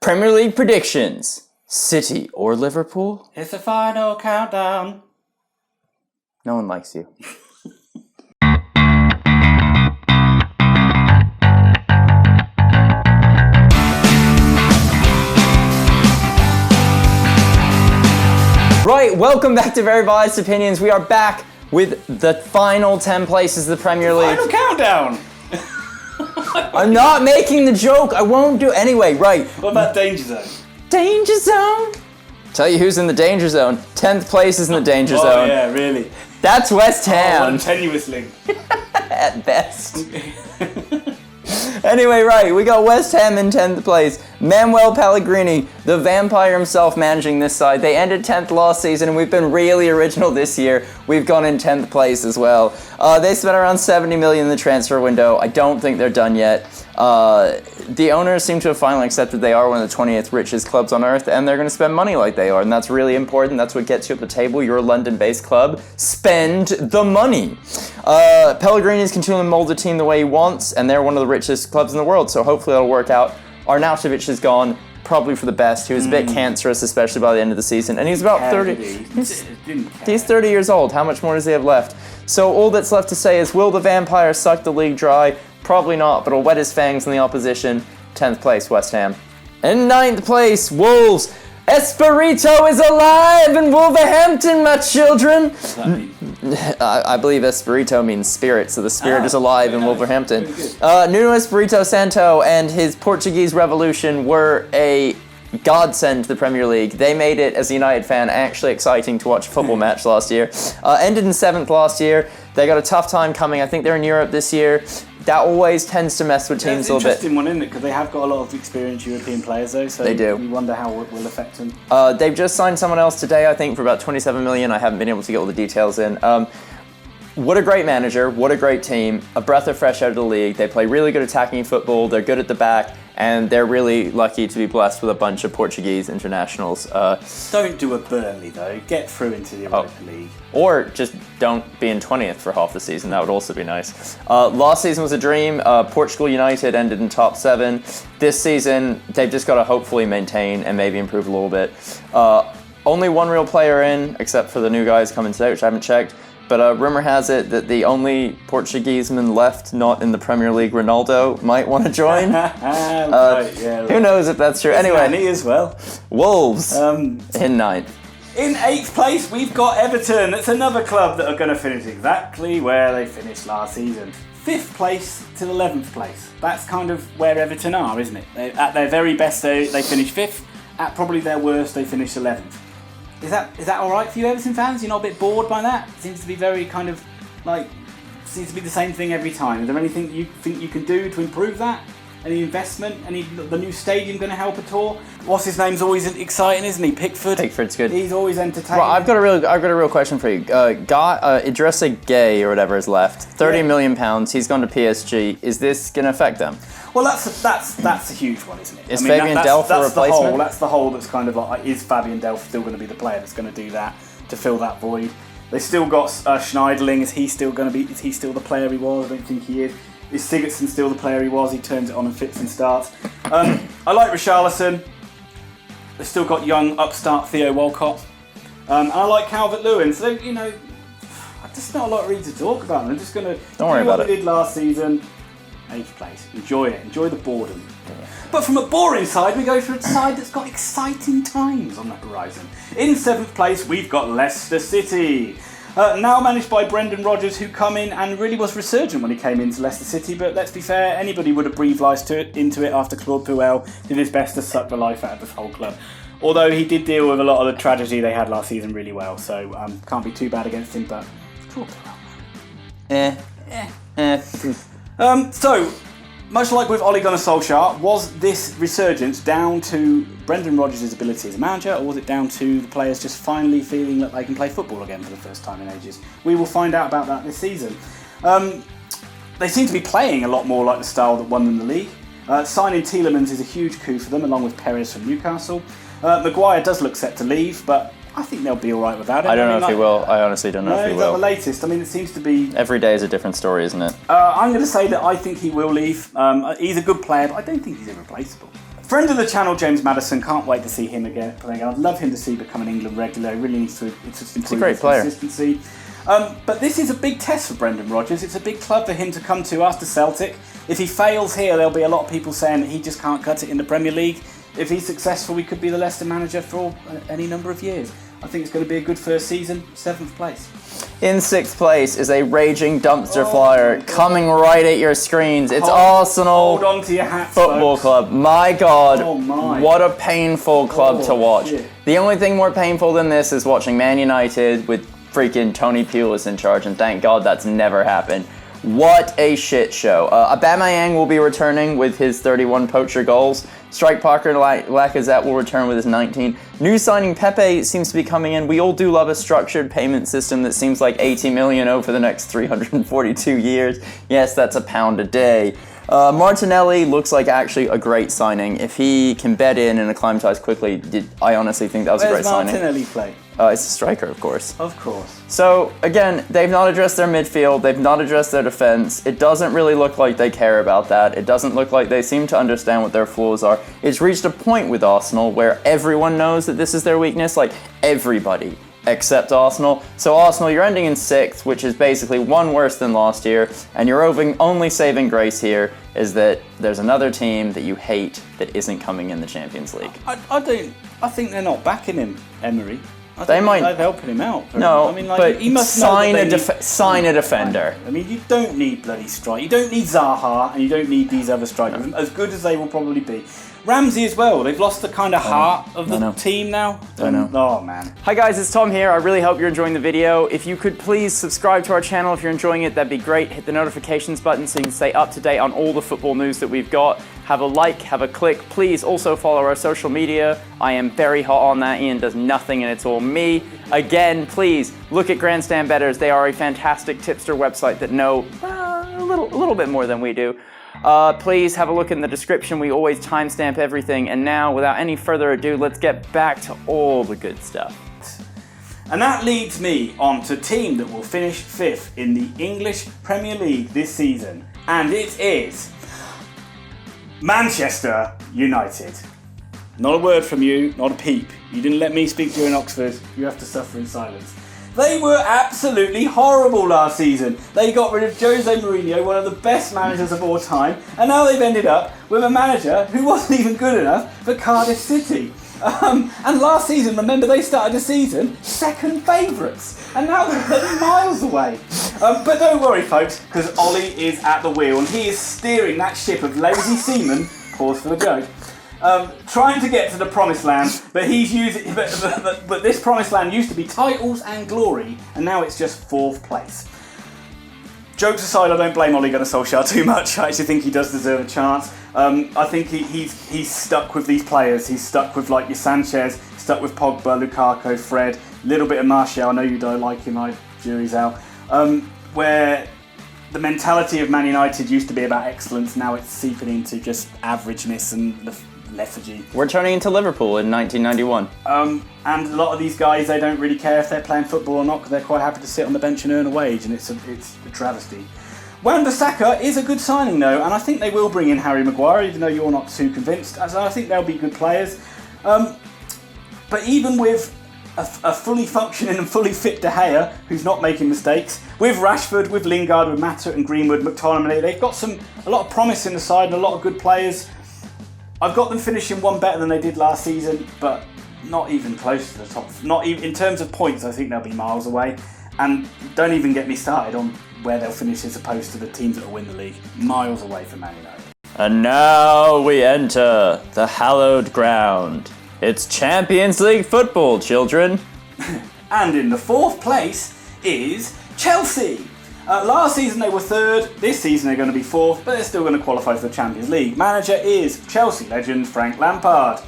Premier League predictions. City or Liverpool? It's the final countdown. No one likes you. Right, welcome back to Very Biased Opinions. We are back with the final 10 places of the Premier League. Final countdown. I'm not making the joke. I won't do anyway. Right. What about Danger Zone? Danger Zone. Tell you who's in the danger zone. 10th place is in the danger zone. Oh yeah, really? That's West Ham. What a tenuous link. At best. Anyway, right, we got West Ham in 10th place. Manuel Pellegrini, the vampire himself, managing this side. They ended 10th last season, and we've been really original this year. We've gone in 10th place as well. They spent around $70 million in the transfer window. I don't think they're done yet. The owners seem to have finally accepted they are one of the 20th richest clubs on earth, and they're going to spend money like they are, and that's really important. That's what gets you up the table. You're a London-based club. Spend the money. Pellegrini is continuing to mold the team the way he wants, and they're one of the richest clubs in the world, so hopefully it'll work out. Arnautovic is gone, probably for the best. He was a bit cancerous, especially by the end of the season, and he's about 30. He's 30 years old. How much more does he have left? So all that's left to say is, will the Vampire suck the league dry? Probably not, but he'll wet his fangs in the opposition. 10th place, West Ham. In 9th place, Wolves. Espirito is alive in Wolverhampton, my children. I believe Espirito means spirit, so the spirit is alive in Wolverhampton. Nuno Espirito Santo and his Portuguese revolution were a godsend to the Premier League. They made it, as a United fan, actually exciting to watch a football match last year. Ended in 7th last year. They got a tough time coming. I think they're in Europe this year. That always tends to mess with teams a little bit. It's an interesting one, isn't it? Because they have got a lot of experienced European players, though. So they do. You wonder how it will affect them. They've just signed someone else today, I think, for about $27 million. I haven't been able to get all the details in. What a great manager. What a great team. A breath of fresh air of the league. They play really good attacking football. They're good at the back. And they're really lucky to be blessed with a bunch of Portuguese internationals. Don't do a Burnley, though. Get through into the Europa League. Or just don't be in 20th for half the season. That would also be nice. Last season was a dream. Portugal United ended in top 7. This season, they've just got to hopefully maintain and maybe improve a little bit. Only one real player in, except for the new guys coming today, which I haven't checked. But rumor has it that the only Portugueseman left not in the Premier League, Ronaldo, might want to join. Who knows if that's true? Anyway, me as well. Wolves in 9th. In 8th place, we've got Everton. That's another club that are going to finish exactly where they finished last season. 5th place to 11th place. That's kind of where Everton are, isn't it? At their very best, they finish 5th. At probably their worst, they finish 11th. Is that all right for you, Everton fans? You're not a bit bored by that? It seems to be very kind of seems to be the same thing every time. Is there anything you think you can do to improve that? Any investment? The new stadium going to help at all? What's his name's always exciting, isn't he? Pickford. Pickford's good. He's always entertaining. Well, I've got a real question for you. Idrissa Gueye or whatever is left. £30 million. He's gone to PSG. Is this going to affect them? Well, that's a huge one, isn't it? Is Fabian Delph a replacement? That's the hole that's kind of like, is Fabian Delph still going to be the player that's going to do that, to fill that void? They still got Schneiderlin. Is he still the player he was? I don't think he is. Is Sigurdsson still the player he was? He turns it on and fits and starts. I like Richarlison. They've still got young upstart Theo Walcott. And I like Calvert-Lewin. So, I've just not a lot really to talk about. I'm just going to do what they did last season. 8th place. Enjoy it. Enjoy the boredom. Yeah. But from a boring side, we go for a side that's got exciting times on the horizon. In 7th place, we've got Leicester City. Now managed by Brendan Rodgers, who come in and really was resurgent when he came into Leicester City. But let's be fair, anybody would have breathed life into it after Claude Puel did his best to suck the life out of this whole club. Although he did deal with a lot of the tragedy they had last season really well. So can't be too bad against him, but Claude Puel. So, much like with Ole Gunnar Solskjaer, was this resurgence down to Brendan Rodgers' ability as a manager, or was it down to the players just finally feeling that they can play football again for the first time in ages? We will find out about that this season. They seem to be playing a lot more like the style that won them the league. Signing Tielemans is a huge coup for them, along with Perez from Newcastle. Maguire does look set to leave, but I think they'll be all right without him. I don't know if he will. I honestly don't know if he will. The latest. I mean, it seems to be... Every day is a different story, isn't it? I'm going to say that I think he will leave. He's a good player, but I don't think he's irreplaceable. Friend of the channel, James Maddison, can't wait to see him again playing. I'd love him to see become an England regular. He really needs to improve a great his player. consistency. But this is a big test for Brendan Rodgers. It's a big club for him to come to after Celtic. If he fails here, there'll be a lot of people saying that he just can't cut it in the Premier League. If he's successful, he could be the Leicester manager for any number of years. I think it's going to be a good first season. 7th place. In 6th place is a raging dumpster flyer coming right at your screens. It's Arsenal Hold on to your hats, Football folks. Club. My God, Oh my. what a painful club to watch. Shit. The only thing more painful than this is watching Man United with freaking Tony Pulis in charge, and thank God that's never happened. What a shit show. Aubameyang will be returning with his 31 poacher goals. Strike Parker Lacazette will return with his 19. New signing Pepe seems to be coming in. We all do love a structured payment system that seems like 80 million over the next 342 years. Yes, that's £1 a day. Martinelli looks like actually a great signing. If he can bed in and acclimatize quickly, I honestly think that was a great signing. Where's Martinelli play? It's a striker, of course. Of course. So, again, they've not addressed their midfield, they've not addressed their defense. It doesn't really look like they care about that. It doesn't look like they seem to understand what their flaws are. It's reached a point with Arsenal where everyone knows that this is their weakness, like everybody except Arsenal. So Arsenal, you're ending in 6th, which is basically one worse than last year, and your only saving grace here is that there's another team that you hate that isn't coming in the Champions League. I think they're not backing him, Emery. They might. They're helping him out. No, I mean, like, but he must sign know a that sign a defender. I mean, you don't need bloody strike. You don't need Zaha, and you don't need these other strikers. No. As good as they will probably be. Ramsey as well. They've lost the kind of heart of the team now. I know. Oh, man. Hi guys, it's Tom here. I really hope you're enjoying the video. If you could please subscribe to our channel if you're enjoying it, that'd be great. Hit the notifications button so you can stay up to date on all the football news that we've got. Have a like, have a click. Please also follow our social media. I am very hot on that. Ian does nothing and it's all me. Again, please look at GRANDSTAND Bettors. They are a fantastic tipster website that know a little bit more than we do. Please have a look in the description. We always timestamp everything. And now, without any further ado, let's get back to all the good stuff. And that leads me on to a team that will finish 5th in the English Premier League this season. And it is Manchester United. Not a word from you, not a peep. You didn't let me speak during Oxford. You have to suffer in silence. They were absolutely horrible last season. They got rid of Jose Mourinho, one of the best managers of all time, and now they've ended up with a manager who wasn't even good enough for Cardiff City. And last season, remember, they started the season second favourites, and now they're miles away. But don't worry, folks, because Ollie is at the wheel, and he is steering that ship of lazy seamen, pause for the joke, trying to get to the promised land, but he's using. But this promised land used to be titles and glory, and now it's just 4th place. Jokes aside, I don't blame Ole Gunnar Solskjaer too much. I actually think he does deserve a chance. I think he's stuck with these players. He's stuck with like your Sanchez, stuck with Pogba, Lukaku, Fred, a little bit of Martial. I know you don't like him. My jury's out. Where the mentality of Man United used to be about excellence, now it's seeping into just averageness and lethargy. We're turning into Liverpool in 1991. And a lot of these guys, they don't really care if they're playing football or not, because they're quite happy to sit on the bench and earn a wage, and it's a travesty. Wan-Bissaka is a good signing though, and I think they will bring in Harry Maguire, even though you're not too convinced, as I think they'll be good players. But even with a fully functioning and fully fit De Gea, who's not making mistakes, with Rashford, with Lingard, with Mata and Greenwood, McTominay, they've got a lot of promise in the side and a lot of good players. I've got them finishing one better than they did last season, but not even close to the top. Not even in terms of points, I think they'll be miles away. And don't even get me started on where they'll finish as opposed to the teams that will win the league. Miles away from Man United. And now we enter the hallowed ground. It's Champions League football, children. And in the 4th place is Chelsea. Last season they were 3rd, this season they're going to be 4th, but they're still going to qualify for the Champions League. Manager is Chelsea legend Frank Lampard.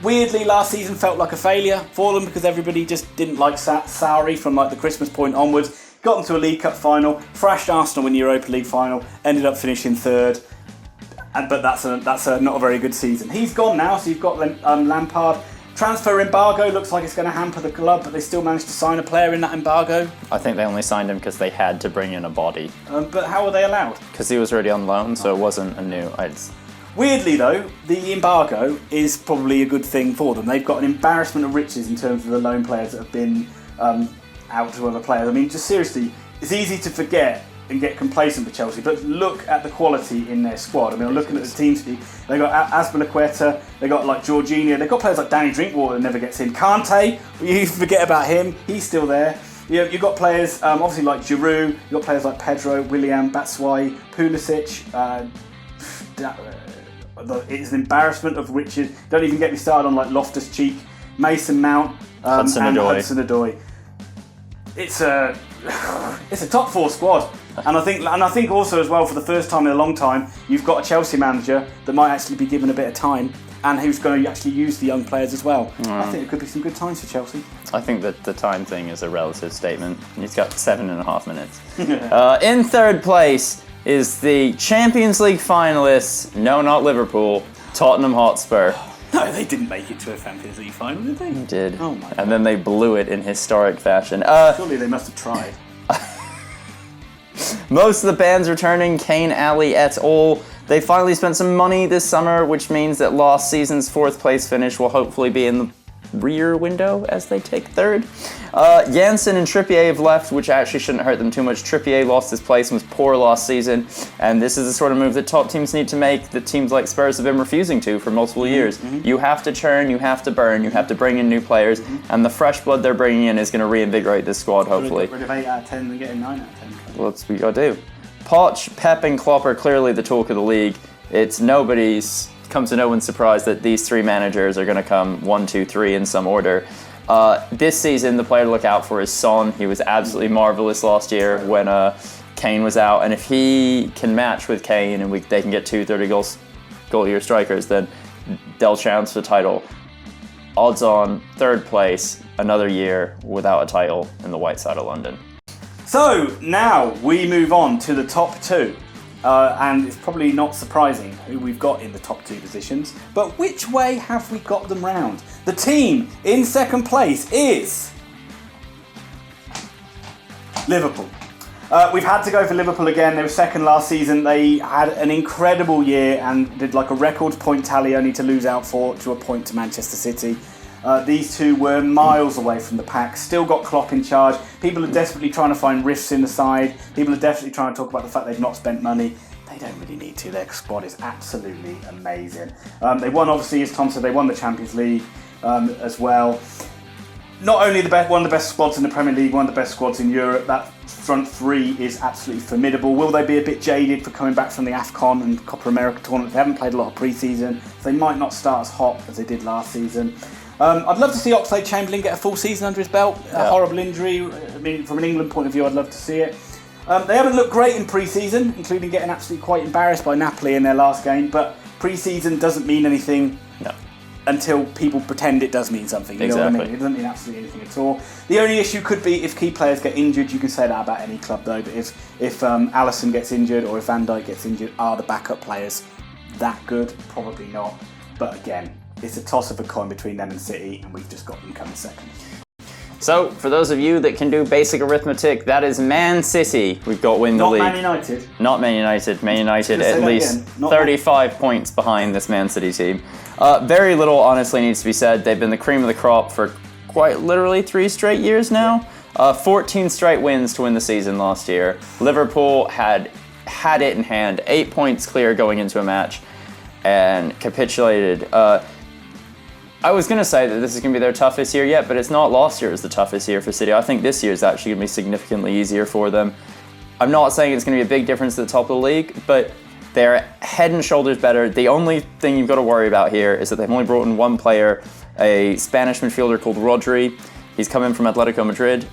Weirdly, last season felt like a failure for them because everybody just didn't like Sarri from like the Christmas point onwards. Got them to a League Cup final, thrashed Arsenal in the Europa League final, ended up finishing 3rd. But that's not a very good season. He's gone now, so you've got Lampard. Transfer embargo looks like it's going to hamper the club, but they still managed to sign a player in that embargo. I think they only signed him because they had to bring in a body. But how were they allowed? Because he was already on loan, so it wasn't a new... Weirdly though, the embargo is probably a good thing for them. They've got an embarrassment of riches in terms of the loan players that have been out to other players. I mean, just seriously, it's easy to forget and get complacent with Chelsea, but look at the quality in their squad. I mean, I'm looking at the team sheet. They got Azpilicueta, they got like Jorginho, they got players like Danny Drinkwater that never gets in. Kante, you forget about him, he's still there. You've got players obviously like Giroud, you've got players like Pedro, Willian, Batshuayi, Pulisic. It's an embarrassment of riches. Don't even get me started on like Loftus-Cheek, Mason Mount, and Hudson-Odoi. It's a top 4 squad, and I think also as well, for the first time in a long time, you've got a Chelsea manager that might actually be given a bit of time and who's going to actually use the young players as well. I think it could be some good times for Chelsea. I think that the time thing is a relative statement. He's got 7.5 minutes. In third place is the Champions League finalists. No, not Liverpool. Tottenham Hotspur. No, they didn't make it to a Champions League final, did they? They did. Oh my God. And then they blew it in historic fashion. Surely they must have tried. Most of the bands returning, Kane, Ali, et al. They finally spent some money this summer, which means that last season's 4th place finish will hopefully be in the rear window as they take 3rd. Janssen and Trippier have left, which actually shouldn't hurt them too much. Trippier lost his place and was poor last season, and this is the sort of move that top teams need to make that teams like Spurs have been refusing to for multiple years. You have to churn, you have to burn, you have to bring in new players, and the fresh blood they're bringing in is going to reinvigorate this squad, hopefully. Get rid of 8 out of 10 and getting 9 out of 10. Well, that's what you got to do. Poch, Pep, and Klopp are clearly the talk of the league. It's comes to no one's surprise that these 3 managers are going to come 1, 2, 3 in some order. This season, the player to look out for is Son. He was absolutely marvelous last year when Kane was out, and if he can match with Kane and they can get 2 30-goal-a-year strikers, then they'll challenge the title. Odds on 3rd place, another year without a title in the white side of London. So now we move on to the top 2. And it's probably not surprising who we've got in the top 2 positions, but which way have we got them round? The team in 2nd place is Liverpool. We've had to go for Liverpool again. They were 2nd last season. They had an incredible year and did like a record point tally, only to lose out to a point to Manchester City. These 2 were miles away from the pack, still got Klopp in charge. People are desperately trying to find rifts in the side. People are definitely trying to talk about the fact they've not spent money. They don't really need to. Their squad is absolutely amazing. They won, obviously, as Tom said, they won the Champions League as well. Not only one of the best squads in the Premier League, one of the best squads in Europe. That front 3 is absolutely formidable. Will they be a bit jaded for coming back from the AFCON and Copa America tournament? They haven't played a lot of pre-season, so they might not start as hot as they did last season. I'd love to see Oxlade-Chamberlain get a full season under his belt. A horrible injury. I mean, from an England point of view, I'd love to see it. They haven't looked great in pre-season, including getting absolutely quite embarrassed by Napoli in their last game. But pre-season doesn't mean anything until people pretend it does mean something. You know what I mean? It doesn't mean absolutely anything at all. The only issue could be if key players get injured. You can say that about any club, though. But if Alisson gets injured or if Van Dijk gets injured, are the backup players that good? Probably not. But again, it's a toss of a coin between them and City, and we've just got them coming 2nd. So, for those of you that can do basic arithmetic, that is Man City. We've got win the league. Not Man United. Not Man United. Man United at least 35 points behind this Man City team. Very little honestly needs to be said. They've been the cream of the crop for quite literally 3 straight years now. 14 straight wins to win the season last year. Liverpool had it in hand. 8 points clear going into a match and capitulated. I was going to say that this is going to be their toughest year yet, but it's not. Last year was the toughest year for City. I think this year is actually going to be significantly easier for them. I'm not saying it's going to be a big difference at the top of the league, but they're head and shoulders better. The only thing you've got to worry about here is that they've only brought in one player, a Spanish midfielder called Rodri. He's come in from Atletico Madrid.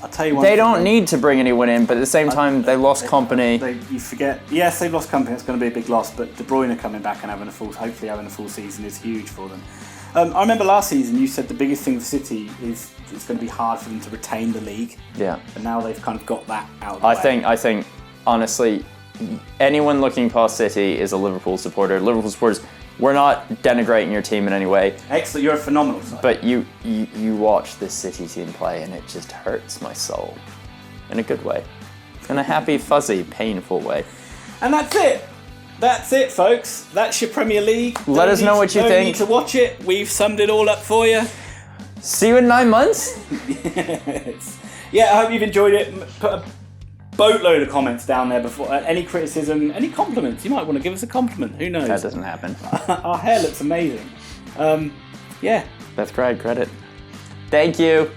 I'll tell you one they don't need to bring anyone in, but at the same time, they lost company. You forget. Yes, they've lost company. It's going to be a big loss. But De Bruyne coming back and hopefully having a full season is huge for them. I remember last season you said the biggest thing for City is it's going to be hard for them to retain the league. Yeah. And now they've kind of got that out of the way. I think honestly, anyone looking past City is a Liverpool supporter. Liverpool supporters. We're not denigrating your team in any way. Excellent, you're a phenomenal side. But you watch this City team play and it just hurts my soul. In a good way. In a happy, fuzzy, painful way. And that's it. that's it, folks. That's your Premier League. Let us know what you Don't think. need to watch it. We've summed it all up for you. See you in 9 months. Yeah, I hope you've enjoyed it. Put a boatload of comments down there before. Any criticism, any compliments. You might want to give us a compliment. Who knows? That doesn't happen. Our hair looks amazing. Yeah. That's credit. Thank you.